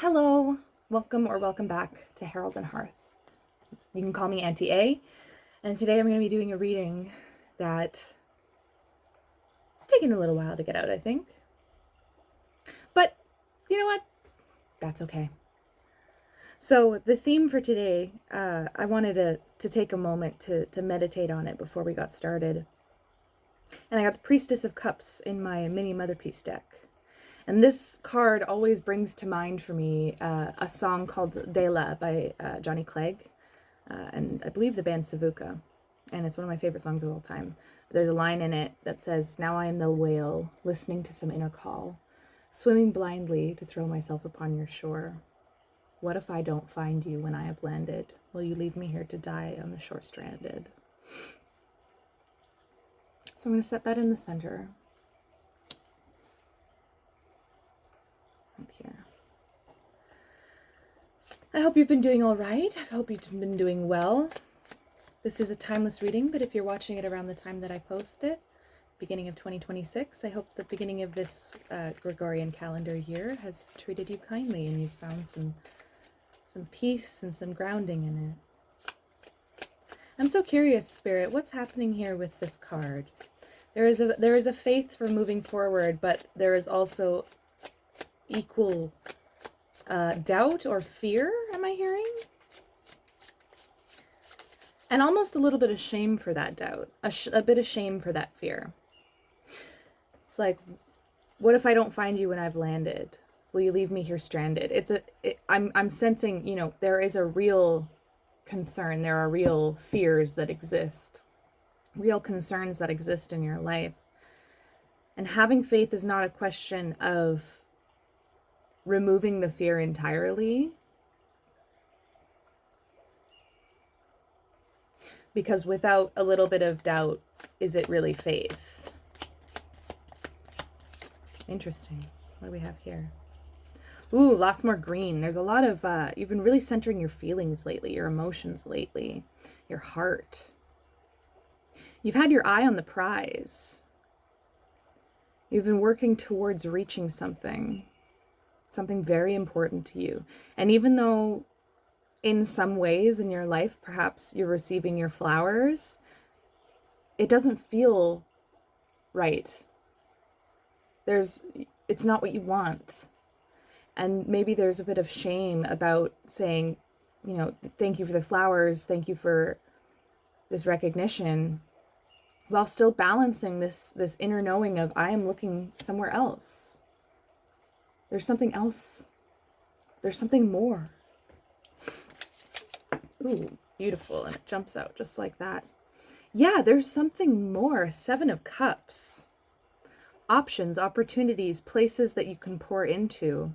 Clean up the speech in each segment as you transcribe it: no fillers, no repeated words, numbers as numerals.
Hello, welcome back to Herald Hearth. You can call me Auntie A, and today I'm going to be doing a reading that it's taken a little while to get out, I think. But you know what? That's okay. So the theme for today, I wanted to take a moment to meditate on it before we got started. And I got the Priestess of Cups in my mini Mother Piece deck. And this card always brings to mind for me a song called Dela by Johnny Clegg, and I believe the band Savuka. And it's one of my favorite songs of all time. But there's a line in it that says, "Now I am the whale, listening to some inner call, swimming blindly to throw myself upon your shore. What if I don't find you when I have landed? Will you leave me here to die on the shore stranded?" So I'm going to set that in the center. Up here. I hope you've been doing all right. I hope you've been doing well. This is a timeless reading, but if you're watching it around the time that I post it, beginning of 2026, I hope the beginning of this Gregorian calendar year has treated you kindly and you've found some peace and some grounding in it. I'm so curious, Spirit, what's happening here with this card? There is a faith for moving forward, but there is also equal doubt or fear, am I hearing? And almost a little bit of shame for that doubt, a bit of shame for that fear. It's like, what if I don't find you when I've landed? Will you leave me here stranded? I'm sensing, there is a real concern. There are real fears that exist, real concerns that exist in your life. And having faith is not a question of removing the fear entirely, because without a little bit of doubt, is it really faith? Interesting. What do we have here? Ooh, lots more green. There's a lot of, you've been really centering your feelings lately, your emotions lately, your heart. You've had your eye on the prize. You've been working towards reaching something very important to you. And even though in some ways in your life, perhaps you're receiving your flowers, it doesn't feel right. It's not what you want. And maybe there's a bit of shame about saying, thank you for the flowers, thank you for this recognition, while still balancing this inner knowing of, I am looking somewhere else. There's something else. There's something more. Ooh, beautiful. And it jumps out just like that. Yeah, there's something more. 7 of Cups. Options, opportunities, places that you can pour into.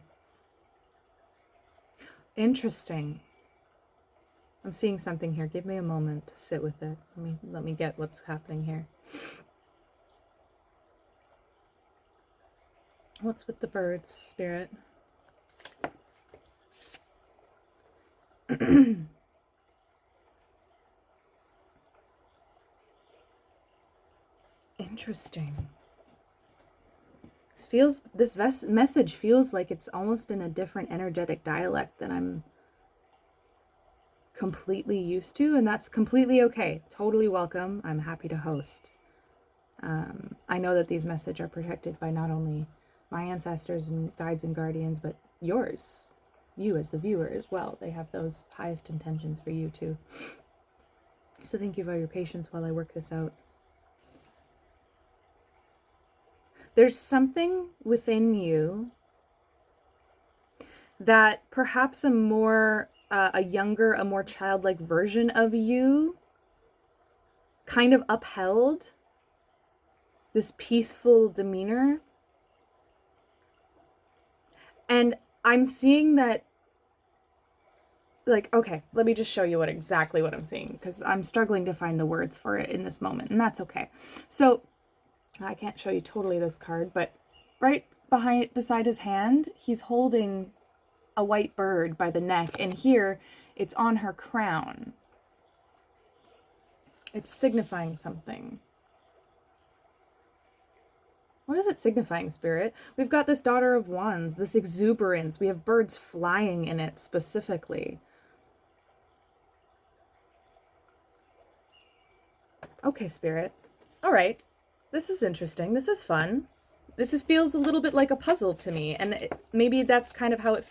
Interesting. I'm seeing something here. Give me a moment to sit with it. Let me get what's happening here. What's with the birds, Spirit? Interesting. This message feels like it's almost in a different energetic dialect than I'm completely used to, and that's completely okay. Totally welcome. I'm happy to host. I know that these messages are protected by not only my ancestors and guides and guardians, but yours, you as the viewer as well. They have those highest intentions for you too. So thank you for your patience while I work this out. There's something within you that perhaps a more childlike version of you kind of upheld this peaceful demeanor. And I'm seeing that, okay, let me just show you exactly what I'm seeing, because I'm struggling to find the words for it in this moment, and that's okay. So I can't show you totally this card, but right beside his hand, he's holding a white bird by the neck, and here it's on her crown. It's signifying something. What is it signifying, Spirit? We've got this Daughter of Wands, this exuberance. We have birds flying in it specifically. Okay, Spirit. All right. This is interesting. This is fun. Feels a little bit like a puzzle to me, and maybe that's kind of how it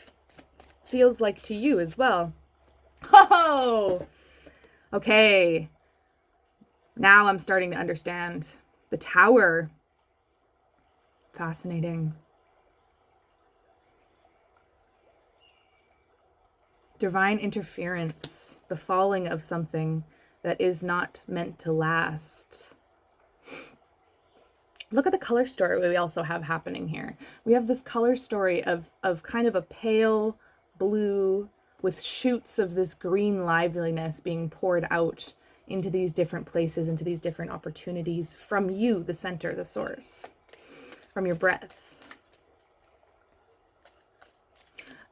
feels like to you as well. Oh! Okay. Now I'm starting to understand. The Tower. Fascinating. Divine interference. The falling of something that is not meant to last. Look at the color story we also have happening here. We have this color story of kind of a pale blue with shoots of this green liveliness being poured out into these different places, into these different opportunities from you, the center, the source, from your breath.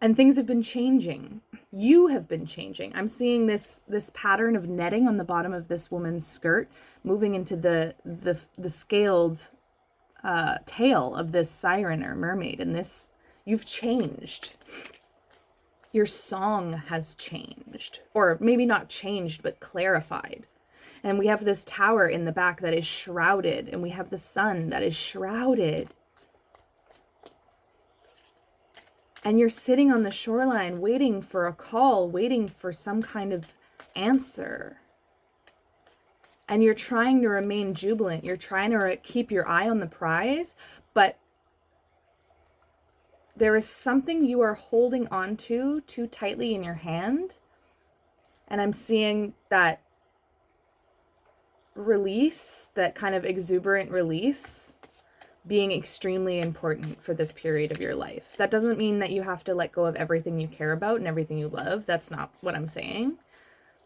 And things have been changing. You have been changing. I'm seeing this pattern of netting on the bottom of this woman's skirt moving into the scaled tail of this siren or mermaid. And this, you've changed. Your song has changed, or maybe not changed, but clarified. And we have this tower in the back that is shrouded, and we have the sun that is shrouded. And you're sitting on the shoreline waiting for a call, waiting for some kind of answer. And you're trying to remain jubilant. You're trying to keep your eye on the prize, but there is something you are holding on to too tightly in your hand. And I'm seeing that release, that kind of exuberant release, being extremely important for this period of your life. That doesn't mean that you have to let go of everything you care about and everything you love. That's not what I'm saying.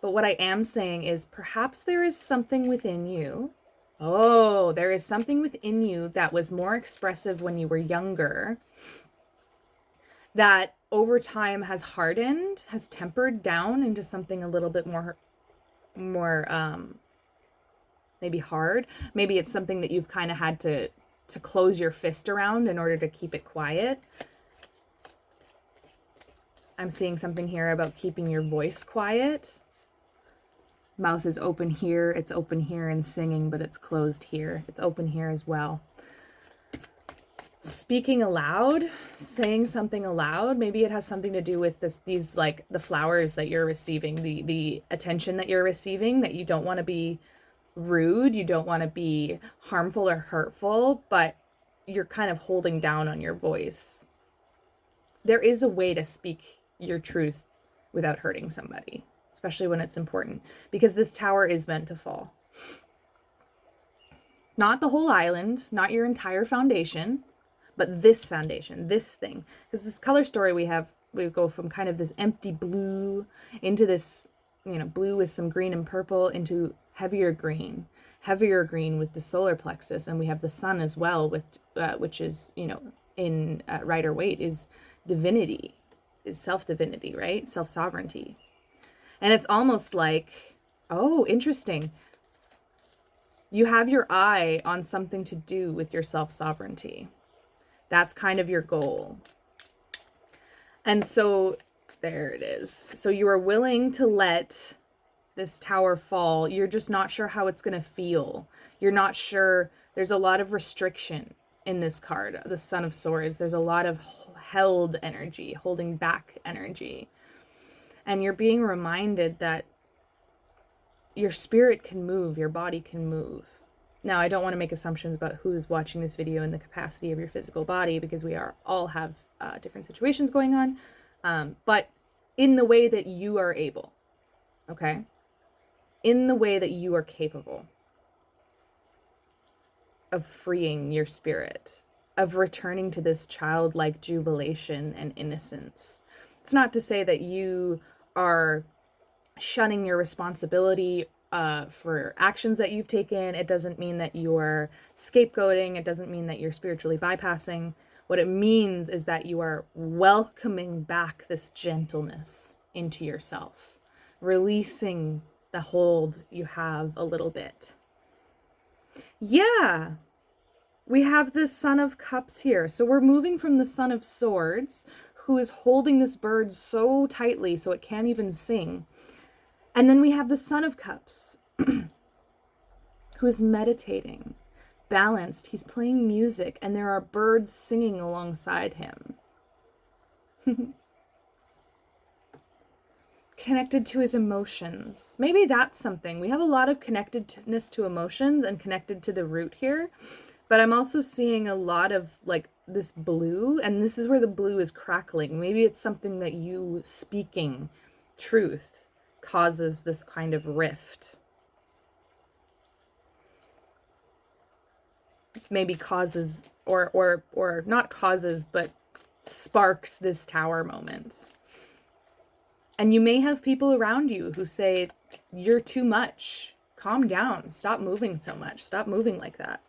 But what I am saying is perhaps there is something within you. Oh, there is something within you that was more expressive when you were younger, that over time has hardened, has tempered down into something a little bit more maybe hard. Maybe it's something that you've kind of had to close your fist around in order to keep it quiet. I'm seeing something here about keeping your voice quiet. Mouth is open here, it's open here and singing, but it's closed here. It's open here as well. Speaking aloud, saying something aloud, maybe it has something to do with these like the flowers that you're receiving, the attention that you're receiving, that you don't want to be rude, you don't want to be harmful or hurtful, but you're kind of holding down on your voice. There is a way to speak your truth without hurting somebody, especially when it's important, because this tower is meant to fall. Not the whole island, not your entire foundation, but this foundation, this thing. Because this color story we go from kind of this empty blue into this, blue with some green and purple into heavier green with the solar plexus. And we have the sun as well, with which is, in Rider Waite is divinity, is self-divinity, right? Self-sovereignty. And it's almost like, oh, interesting. You have your eye on something to do with your self-sovereignty. That's kind of your goal. And so there it is. So you are willing to let this tower fall. You're just not sure how it's going to feel. You're not sure. There's a lot of restriction in this card, the Son of Swords. There's a lot of held energy, holding back energy. And you're being reminded that your spirit can move, your body can move. Now, I don't want to make assumptions about who is watching this video in the capacity of your physical body, because we all have different situations going on. But in the way that you are able, okay? In the way that you are capable of freeing your spirit, of returning to this childlike jubilation and innocence. It's not to say that you are shunning your responsibility for actions that you've taken. It doesn't mean that you're scapegoating. It doesn't mean that you're spiritually bypassing. What it means is that you are welcoming back this gentleness into yourself, releasing the hold you have a little bit. Yeah. we have the Son of Cups here. So we're moving from the Son of Swords, who is holding this bird so tightly so it can't even sing. And then we have the Son of Cups, who is meditating, balanced. He's playing music, and there are birds singing alongside him. Connected to his emotions. Maybe that's something. We have a lot of connectedness to emotions and connected to the root here. But I'm also seeing a lot of like this blue, and this is where the blue is crackling. Maybe it's something that you speaking truth causes this kind of rift. Maybe causes, or not causes, but sparks this tower moment. And you may have people around you who say, you're too much. Calm down. Stop moving so much. Stop moving like that.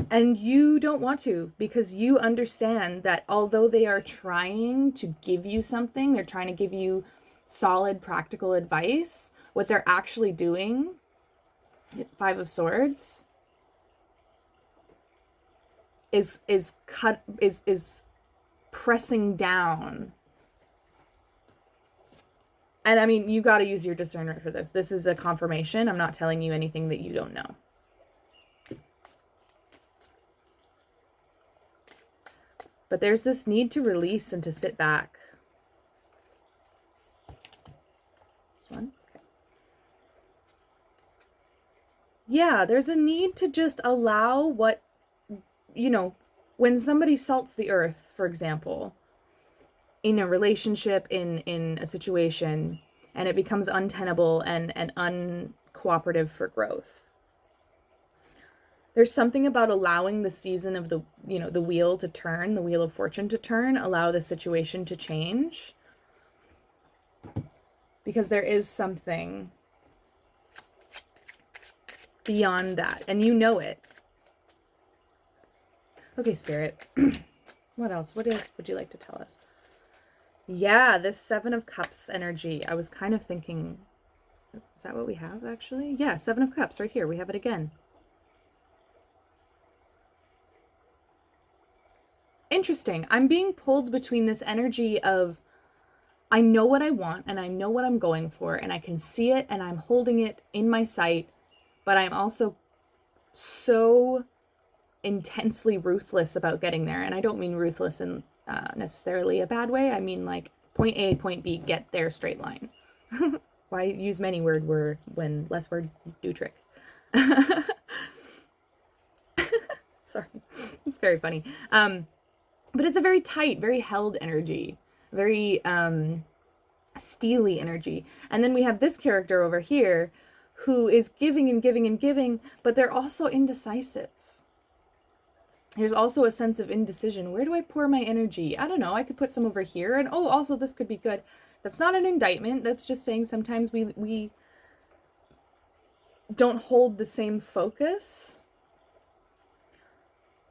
And you don't want to, because you understand that although they are trying to give you something, they're trying to give you solid practical advice, what they're actually doing, Five of Swords, is pressing down. And I mean, you got to use your discernment for this. This is a confirmation. I'm not telling you anything that you don't know. But there's this need to release and to sit back. This one? Okay. Yeah, there's a need to just allow what, you know, when somebody salts the earth, for example, in a relationship, in a situation, and it becomes untenable and uncooperative for growth. There's something about allowing the season of the, you know, the wheel to turn, the wheel of fortune to turn, allow the situation to change. Because there is something beyond that, and you know it. Okay, Spirit. What else? What else would you like to tell us? Yeah, this Seven of Cups energy. I was kind of thinking, is that what we have, actually? Yeah, Seven of Cups, right here. We have it again. Interesting. I'm being pulled between this energy of, I know what I want, and I know what I'm going for, and I can see it, and I'm holding it in my sight, but I'm also so intensely ruthless about getting there. And I don't mean ruthless in necessarily a bad way. I mean like point A, point B, get there, straight line. Why use many word when less word do trick? Sorry, it's very funny. But it's a very tight, very held energy, very steely energy. And then we have this character over here who is giving and giving and giving, but they're also indecisive. There's also a sense of indecision. Where do I pour my energy? I don't know. I could put some over here. And oh, also this could be good. That's not an indictment. That's just saying sometimes we don't hold the same focus.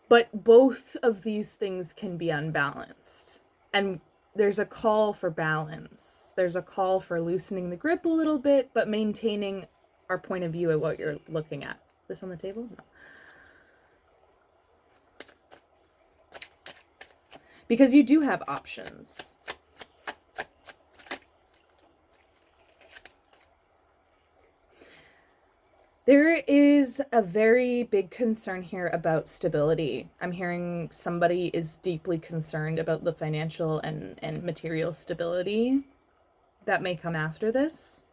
But both of these things can be unbalanced. And there's a call for balance. There's a call for loosening the grip a little bit, but maintaining our point of view at what you're looking at. This on the table? No. Because you do have options. There is a very big concern here about stability. I'm hearing somebody is deeply concerned about the financial and material stability that may come after this.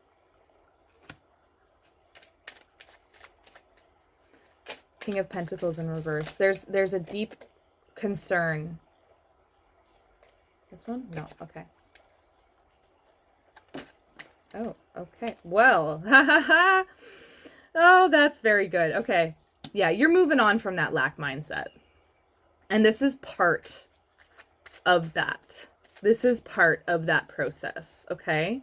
King of Pentacles in reverse. There's a deep concern. This one? No, okay. Oh, okay. Well, ha ha ha. Oh, that's very good. Okay. Yeah, you're moving on from that lack mindset. And this is part of that. This is part of that process, okay?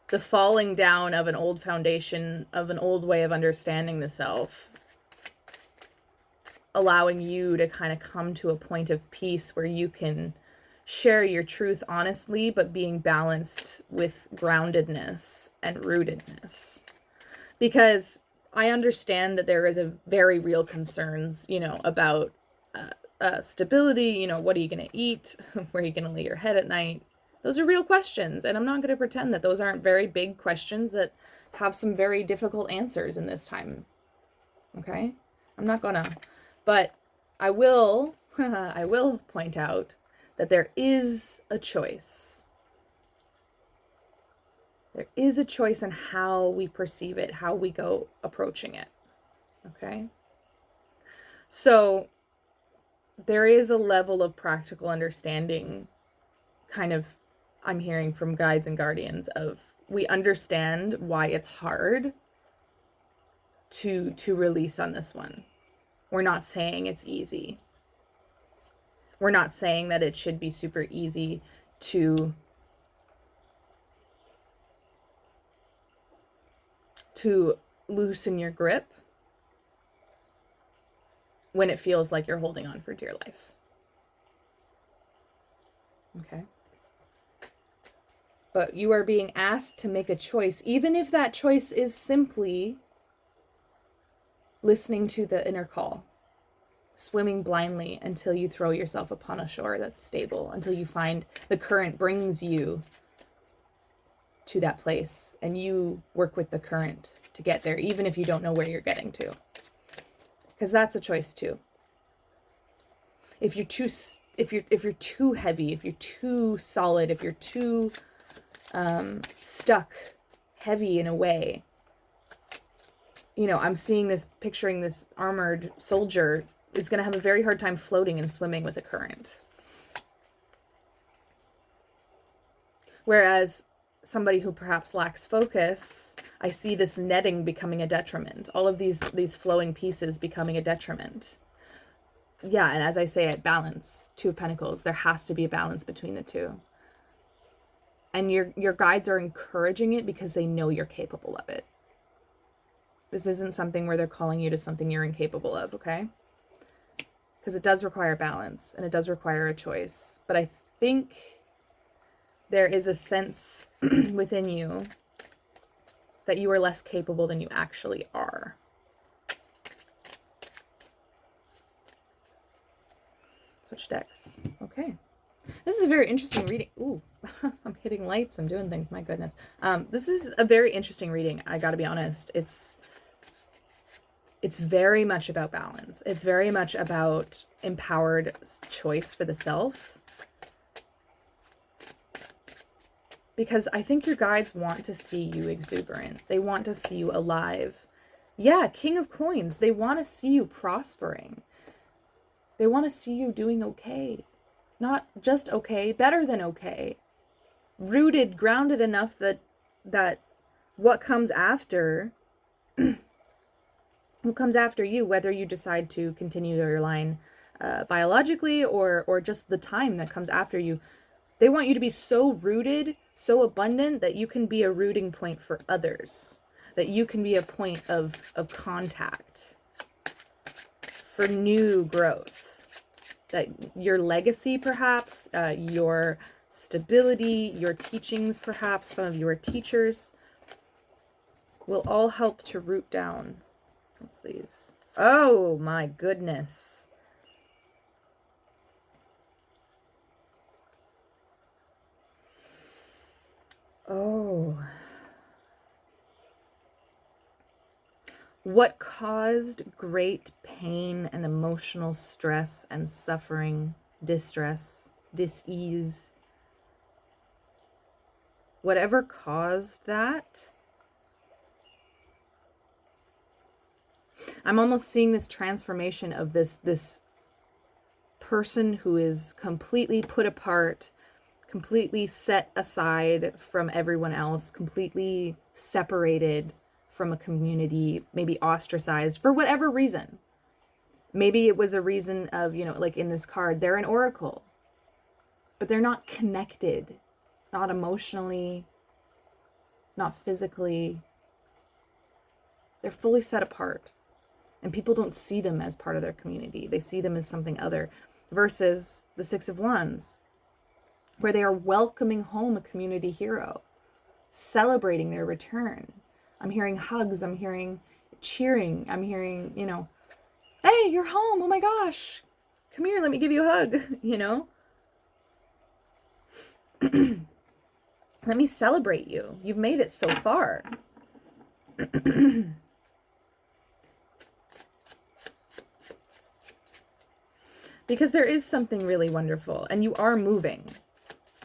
The falling down of an old foundation, of an old way of understanding the self, allowing you to kind of come to a point of peace where you can share your truth honestly, but being balanced with groundedness and rootedness. Because I understand that there is a very real concerns, about stability, what are you going to eat? Where are you going to lay your head at night? Those are real questions. And I'm not going to pretend that those aren't very big questions that have some very difficult answers in this time. Okay? I'm not gonna. But I will, I will point out that there is a choice. There is a choice in how we perceive it, how we go approaching it. Okay? So there is a level of practical understanding, kind of, I'm hearing from guides and guardians, of we understand why it's hard to release on this one. We're not saying it's easy. We're not saying that it should be super easy to loosen your grip when it feels like you're holding on for dear life. Okay? But you are being asked to make a choice, even if that choice is simply listening to the inner call, swimming blindly until you throw yourself upon a shore that's stable, until you find the current brings you to that place, and you work with the current to get there, even if you don't know where you're getting to. Because that's a choice too. If you're too heavy, if you're too solid, if you're too stuck, heavy in a way, I'm picturing this armored soldier is going to have a very hard time floating and swimming with a current. Whereas somebody who perhaps lacks focus, I see this netting becoming a detriment. All of these flowing pieces becoming a detriment. Yeah, and as I say it, balance, Two of Pentacles. There has to be a balance between the two. And your guides are encouraging it because they know you're capable of it. This isn't something where they're calling you to something you're incapable of, okay? Because it does require balance, and it does require a choice. But I think there is a sense within you that you are less capable than you actually are. Switch decks. Okay. This is a very interesting reading. Ooh, I'm hitting lights. I'm doing things. My goodness. This is a very interesting reading. I gotta be honest. It's very much about balance. It's very much about empowered choice for the self. Because I think your guides want to see you exuberant. They want to see you alive. Yeah, King of Coins. They want to see you prospering. They want to see you doing okay. Not just okay, better than okay. Rooted, grounded enough that what comes after, what comes after you, whether you decide to continue your line biologically or just the time that comes after you, they want you to be so rooted, so abundant that you can be a rooting point for others, that you can be a point of contact for new growth. That your legacy, perhaps, your stability, your teachings, perhaps, some of your teachers, will all help to root down. What's these? Oh, my goodness. Oh. What caused great pain and emotional stress and suffering, distress, dis-ease, whatever caused that, I'm almost seeing this transformation of this person who is completely put apart, completely set aside from everyone else, completely separated from a community, maybe ostracized for whatever reason. Maybe it was a reason of, like in this card, they're an oracle, but they're not connected, not emotionally, not physically. They're fully set apart, and people don't see them as part of their community. They see them as something other, versus the Six of Wands, where they are welcoming home a community hero, celebrating their return. I'm hearing hugs. I'm hearing cheering. I'm hearing, you know, hey, you're home. Oh my gosh. Come here. Let me give you a hug, you know. Let me celebrate you. You've made it so far. Because there is something really wonderful, and you are moving.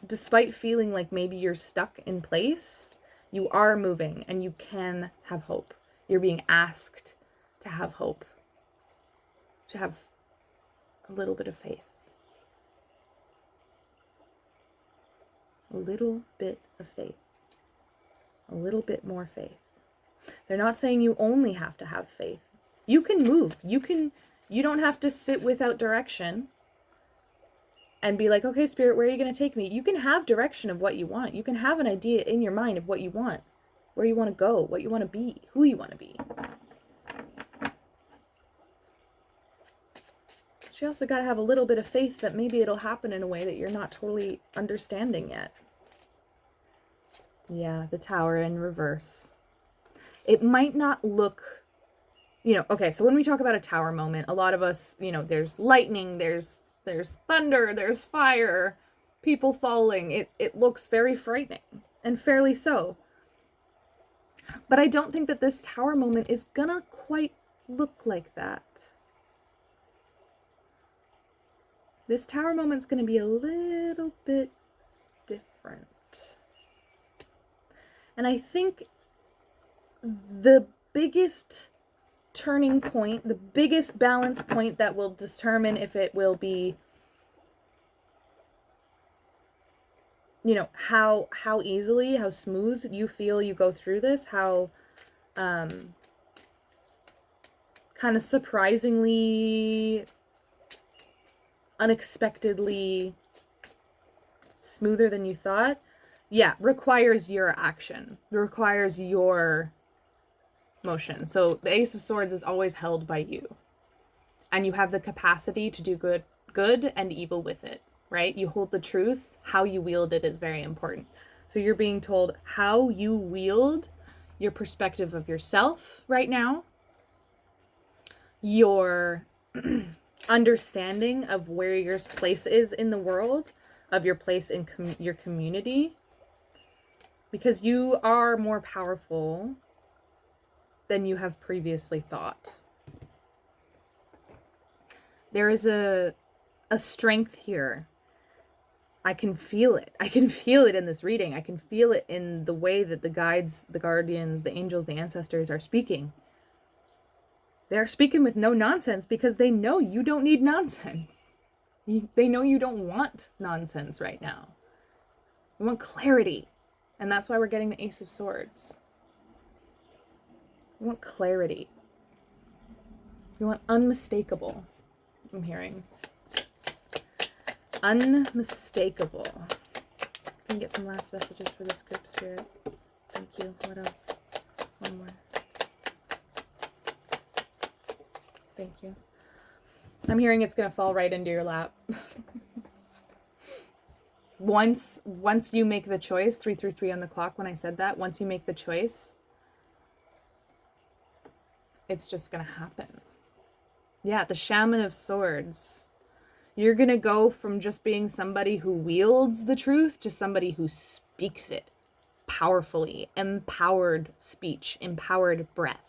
Despite feeling like maybe you're stuck in place, you are moving and you can have hope. You're being asked to have hope, to have a little bit of faith. A little bit of faith. A little bit more faith. They're not saying you only have to have faith. You can move. You don't have to sit without direction and be like, okay, Spirit, where are you going to take me? You can have direction of what you want. You can have an idea in your mind of what you want, where you want to go, what you want to be, who you want to be. But you also got to have a little bit of faith that maybe it'll happen in a way that you're not totally understanding yet. Yeah, the Tower in reverse. It might not look, you know, okay, so when we talk about a tower moment, a lot of us, you know, there's lightning, there's thunder, there's fire, people falling. It looks very frightening, and fairly so. But I don't think that this tower moment is gonna quite look like that. This tower moment's gonna be a little bit different. And I think the biggest turning point, the biggest balance point that will determine if it will be, you know, how easily, how smooth you feel you go through this, how kind of surprisingly, unexpectedly smoother than you thought, yeah, requires your action. It requires your motion. So the Ace of Swords is always held by you, and you have the capacity to do good and evil with it, right? You hold the truth. How you wield it is very important. So you're being told how you wield your perspective of yourself right now, your understanding of where your place is in the world, of your place in your community, because you are more powerful than you have previously thought. There is a strength here. I can feel it. I can feel it in this reading. I can feel it in the way that the guides, the guardians, the angels, the ancestors are speaking. They're speaking with no nonsense because they know you don't need nonsense. They know you don't want nonsense right now. You want clarity. And that's why we're getting the Ace of Swords. You want clarity. You want unmistakable. I'm hearing. Unmistakable. Can you get some last messages for this group, Spirit? Thank you. What else? One more. Thank you. I'm hearing it's going to fall right into your lap. Once you make the choice, 333 on the clock when I said that, once you make the choice, it's just going to happen. Yeah, the Shaman of Swords. You're going to go from just being somebody who wields the truth to somebody who speaks it powerfully. Empowered speech, empowered breath.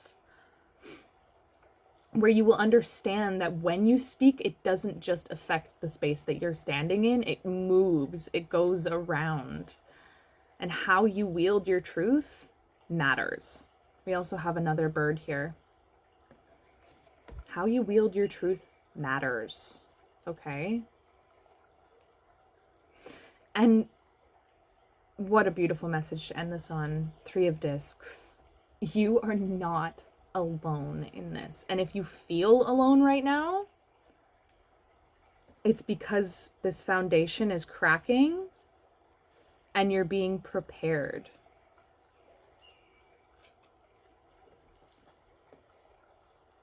Where you will understand that when you speak, it doesn't just affect the space that you're standing in. It moves. It goes around. And how you wield your truth matters. We also have another bird here. How you wield your truth matters. Okay? And what a beautiful message to end this on. 3 of Discs. You are not alone in this. And if you feel alone right now, it's because this foundation is cracking and you're being prepared.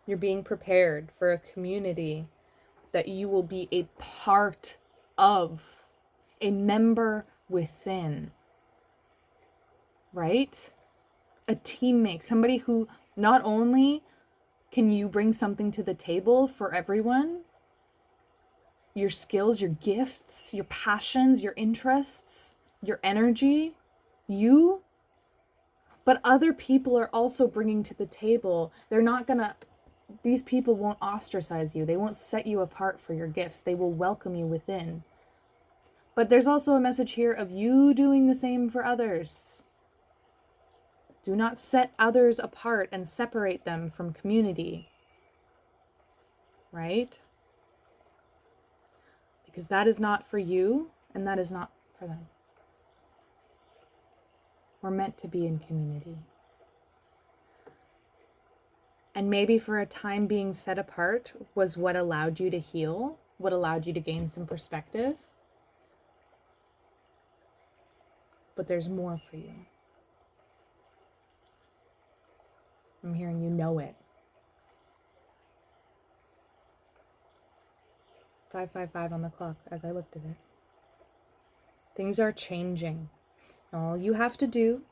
You're being prepared for a community that you will be a part of, a member within, right? A teammate, somebody who not only Can you bring something to the table for everyone? Your skills, your gifts, your passions, your interests, your energy, you. But other people are also bringing to the table. These people won't ostracize you. They won't set you apart for your gifts. They will welcome you within. But there's also a message here of you doing the same for others. Do not set others apart and separate them from community. Right? Because that is not for you, and that is not for them. We're meant to be in community. And maybe for a time being set apart was what allowed you to heal, what allowed you to gain some perspective. But there's more for you. I'm hearing you know it. 5:55 on the clock as I looked at it. Things are changing. All you have to do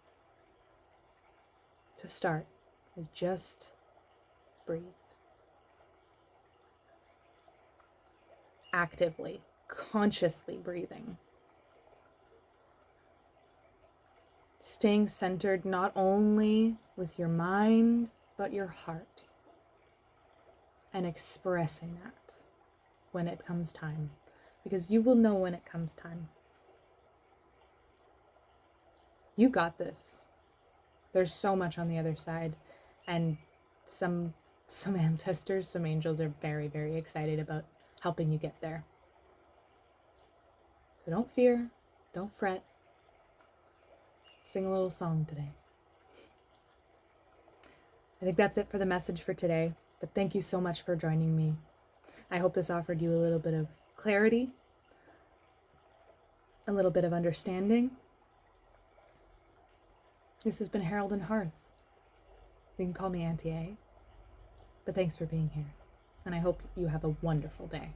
to start is just breathe. Actively, consciously breathing. Staying centered not only with your mind, but your heart. And expressing that when it comes time. Because you will know when it comes time. You got this. There's so much on the other side. And some ancestors, some angels are very, very excited about helping you get there. So don't fear. Don't fret. Sing a little song today. I think that's it for the message for today. But thank you so much for joining me. I hope this offered you a little bit of clarity, a little bit of understanding. This has been Herald Hearth. You can call me Auntie A. But thanks for being here. And I hope you have a wonderful day.